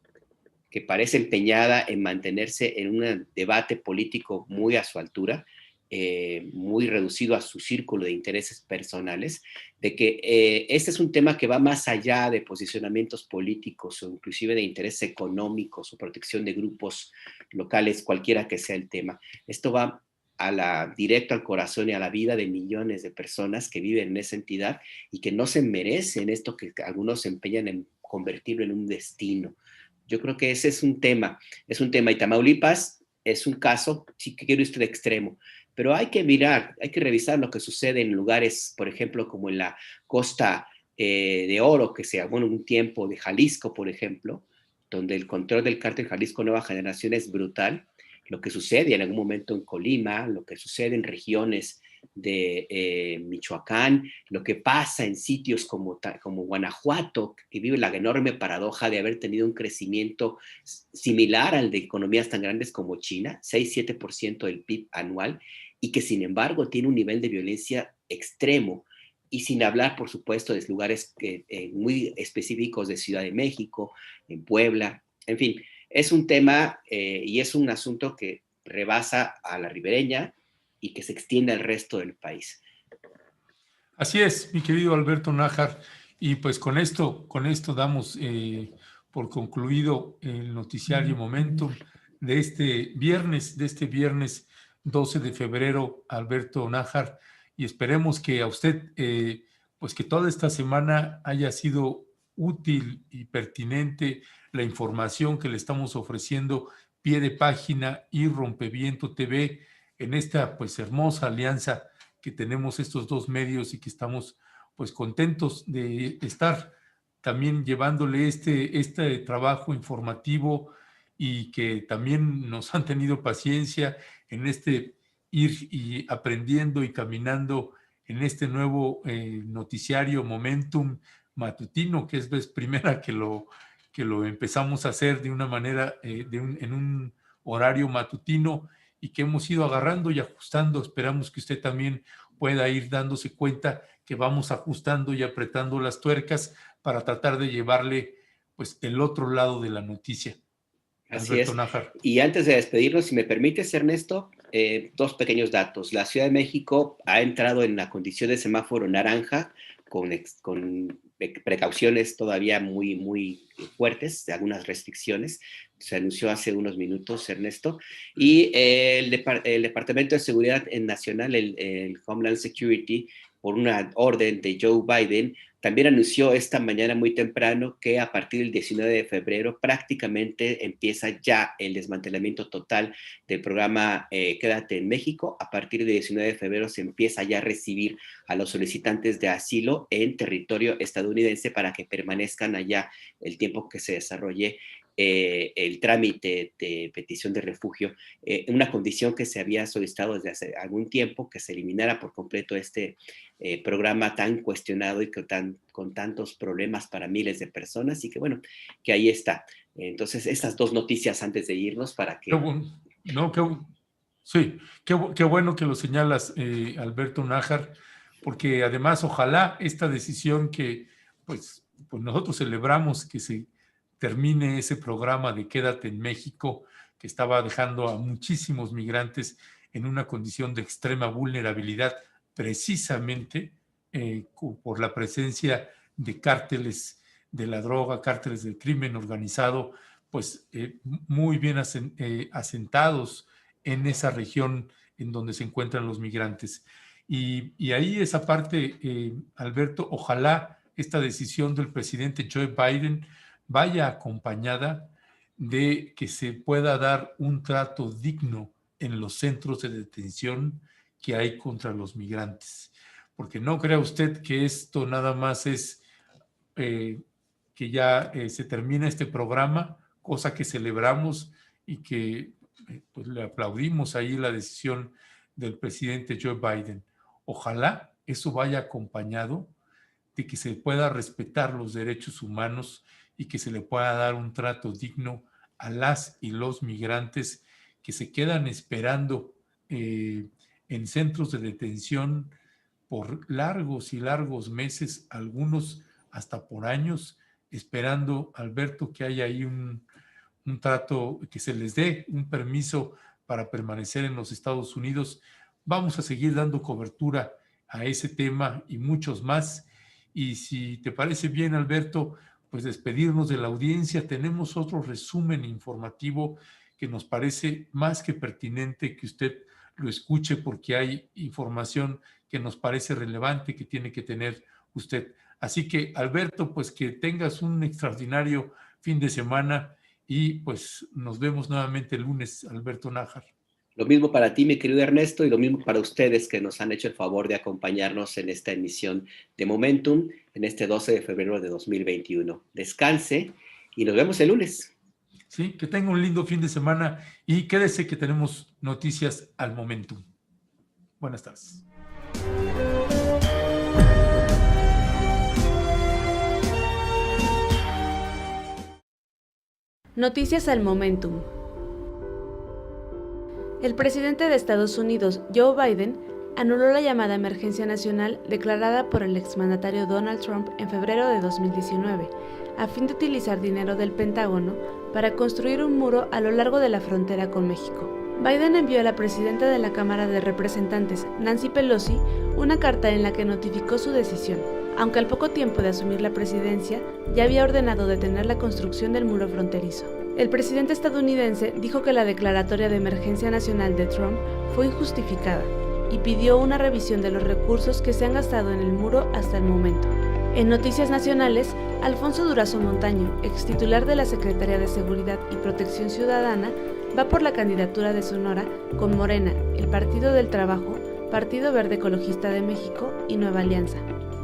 [SPEAKER 3] que parece empeñada en mantenerse en un debate político muy a su altura, muy reducido a su círculo de intereses personales, de que este es un tema que va más allá de posicionamientos políticos o inclusive de intereses económicos o protección de grupos locales, cualquiera que sea el tema. Esto va directo al corazón y a la vida de millones de personas que viven en esa entidad y que no se merecen esto que algunos se empeñan en convertirlo en un destino. Yo creo que ese es un tema, y Tamaulipas es un caso, sí que quiero ir de extremo, pero hay que mirar, hay que revisar lo que sucede en lugares, por ejemplo, como en la Costa de Oro, que sea, bueno, un tiempo de Jalisco, por ejemplo, donde el control del cártel Jalisco Nueva Generación es brutal, lo que sucede en algún momento en Colima, lo que sucede en regiones de Michoacán, lo que pasa en sitios como Guanajuato, que vive la enorme paradoja de haber tenido un crecimiento similar al de economías tan grandes como China, 6-7% del PIB anual, y que sin embargo tiene un nivel de violencia extremo, y sin hablar, por supuesto, de lugares muy específicos de Ciudad de México, en Puebla, en fin, es un tema y es un asunto que rebasa a la ribereña y que se extiende al resto del país.
[SPEAKER 1] Así es, mi querido Alberto Nájar, y pues con esto damos por concluido el noticiario Momentum de este viernes 12 de febrero, Alberto Nájar, y esperemos que a usted, pues que toda esta semana haya sido útil y pertinente la información que le estamos ofreciendo Pie de Página y Rompeviento TV en esta pues hermosa alianza que tenemos estos dos medios y que estamos pues contentos de estar también llevándole este trabajo informativo y que también nos han tenido paciencia en este ir y aprendiendo y caminando en este nuevo noticiario Momentum matutino, que es vez primera que lo empezamos a hacer de una manera, en un horario matutino y que hemos ido agarrando y ajustando. Esperamos que usted también pueda ir dándose cuenta que vamos ajustando y apretando las tuercas para tratar de llevarle pues el otro lado de la noticia.
[SPEAKER 3] Así
[SPEAKER 1] Alberto
[SPEAKER 3] es.
[SPEAKER 1] Nájar.
[SPEAKER 3] Y antes de despedirnos, si me permites, Ernesto, dos pequeños datos. La Ciudad de México ha entrado en la condición de semáforo naranja con precauciones todavía muy, muy fuertes, de algunas restricciones. Se anunció hace unos minutos, Ernesto. Y el Departamento de Seguridad Nacional, el Homeland Security, por una orden de Joe Biden, también anunció esta mañana muy temprano que a partir del 19 de febrero prácticamente empieza ya el desmantelamiento total del programa Quédate en México. A partir del 19 de febrero se empieza ya a recibir a los solicitantes de asilo en territorio estadounidense para que permanezcan allá el tiempo que se desarrolle el trámite de petición de refugio, una condición que se había solicitado desde hace algún tiempo, que se eliminara por completo este programa tan cuestionado y con tantos problemas para miles de personas, y que bueno, que ahí está. Entonces, estas dos noticias antes de irnos para que...
[SPEAKER 1] Qué bueno que lo señalas, Alberto Nájar, porque además ojalá esta decisión que pues nosotros celebramos que se termine ese programa de Quédate en México, que estaba dejando a muchísimos migrantes en una condición de extrema vulnerabilidad, precisamente por la presencia de cárteles de la droga, cárteles del crimen organizado, pues muy bien asentados en esa región en donde se encuentran los migrantes. Y ahí esa parte, Alberto, ojalá esta decisión del presidente Joe Biden vaya acompañada de que se pueda dar un trato digno en los centros de detención que hay contra los migrantes. Porque no crea usted que esto nada más es que ya se termina este programa, cosa que celebramos y que pues le aplaudimos ahí la decisión del presidente Joe Biden. Ojalá eso vaya acompañado de que se pueda respetar los derechos humanos y que se le pueda dar un trato digno a las y los migrantes que se quedan esperando en centros de detención por largos y largos meses, algunos hasta por años, esperando, Alberto, que haya ahí un trato, que se les dé un permiso para permanecer en los Estados Unidos. Vamos a seguir dando cobertura a ese tema y muchos más. Y si te parece bien, Alberto, pues despedirnos de la audiencia. Tenemos otro resumen informativo que nos parece más que pertinente que usted lo escuche, porque hay información que nos parece relevante que tiene que tener usted. Así que, Alberto, pues que tengas un extraordinario fin de semana y pues nos vemos nuevamente el lunes, Alberto Nájar.
[SPEAKER 3] Lo mismo para ti, mi querido Ernesto, y lo mismo para ustedes que nos han hecho el favor de acompañarnos en esta emisión de Momentum en este 12 de febrero de 2021. Descanse y nos vemos el lunes.
[SPEAKER 1] Sí, que tenga un lindo fin de semana y quédese que tenemos noticias al Momentum. Buenas tardes.
[SPEAKER 4] Noticias al Momentum. El presidente de Estados Unidos, Joe Biden, anuló la llamada emergencia nacional declarada por el exmandatario Donald Trump en febrero de 2019, a fin de utilizar dinero del Pentágono para construir un muro a lo largo de la frontera con México. Biden envió a la presidenta de la Cámara de Representantes, Nancy Pelosi, una carta en la que notificó su decisión, aunque al poco tiempo de asumir la presidencia ya había ordenado detener la construcción del muro fronterizo. El presidente estadounidense dijo que la declaratoria de emergencia nacional de Trump fue injustificada y pidió una revisión de los recursos que se han gastado en el muro hasta el momento. En noticias nacionales, Alfonso Durazo Montaño, ex titular de la Secretaría de Seguridad y Protección Ciudadana, va por la candidatura de Sonora con Morena, el Partido del Trabajo, Partido Verde Ecologista de México y Nueva Alianza.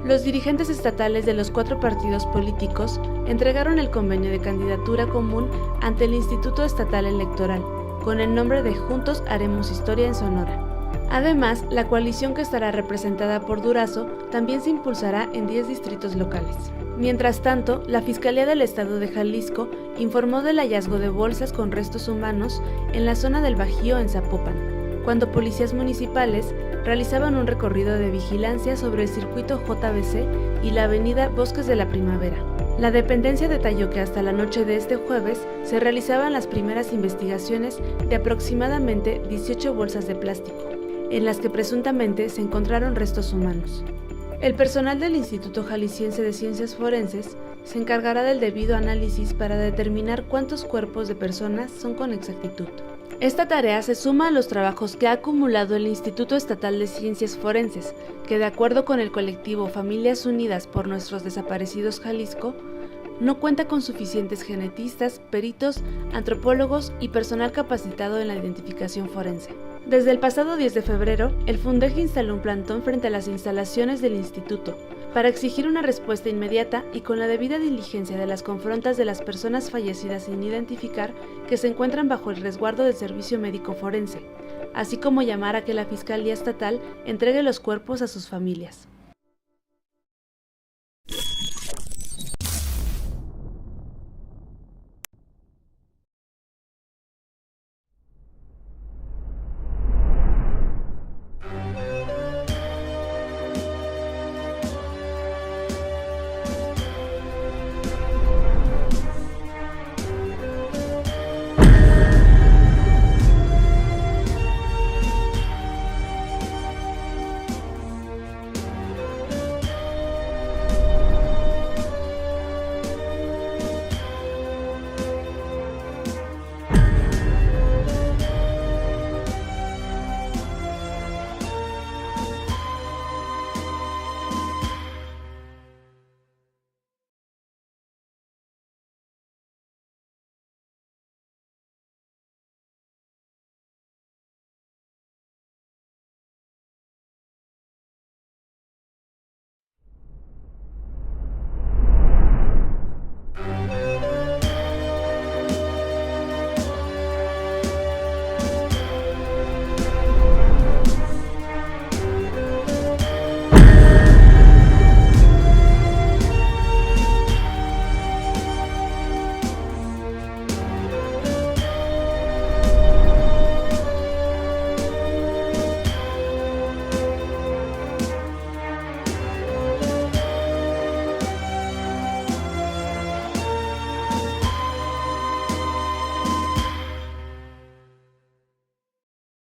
[SPEAKER 4] Los dirigentes estatales de los 4 partidos políticos entregaron el convenio de candidatura común ante el Instituto Estatal Electoral, con el nombre de Juntos Haremos Historia en Sonora. Además, la coalición que estará representada por Durazo también se impulsará en 10 distritos locales. Mientras tanto, la Fiscalía del Estado de Jalisco informó del hallazgo de bolsas con restos humanos en la zona del Bajío en Zapopan, cuando policías municipales realizaban un recorrido de vigilancia sobre el circuito JBC y la avenida Bosques de la Primavera. La dependencia detalló que hasta la noche de este jueves se realizaban las primeras investigaciones de aproximadamente 18 bolsas de plástico, en las que presuntamente se encontraron restos humanos. El personal del Instituto Jalisciense de Ciencias Forenses se encargará del debido análisis para determinar cuántos cuerpos de personas son con exactitud. Esta tarea se suma a los trabajos que ha acumulado el Instituto Estatal de Ciencias Forenses, que de acuerdo con el colectivo Familias Unidas por Nuestros Desaparecidos Jalisco, no cuenta con suficientes genetistas, peritos, antropólogos y personal capacitado en la identificación forense. Desde el pasado 10 de febrero, el Fundej instaló un plantón frente a las instalaciones del instituto para exigir una respuesta inmediata y con la debida diligencia de las confrontas de las personas fallecidas sin identificar que se encuentran bajo el resguardo del servicio médico forense, así como llamar a que la Fiscalía Estatal entregue los cuerpos a sus familias.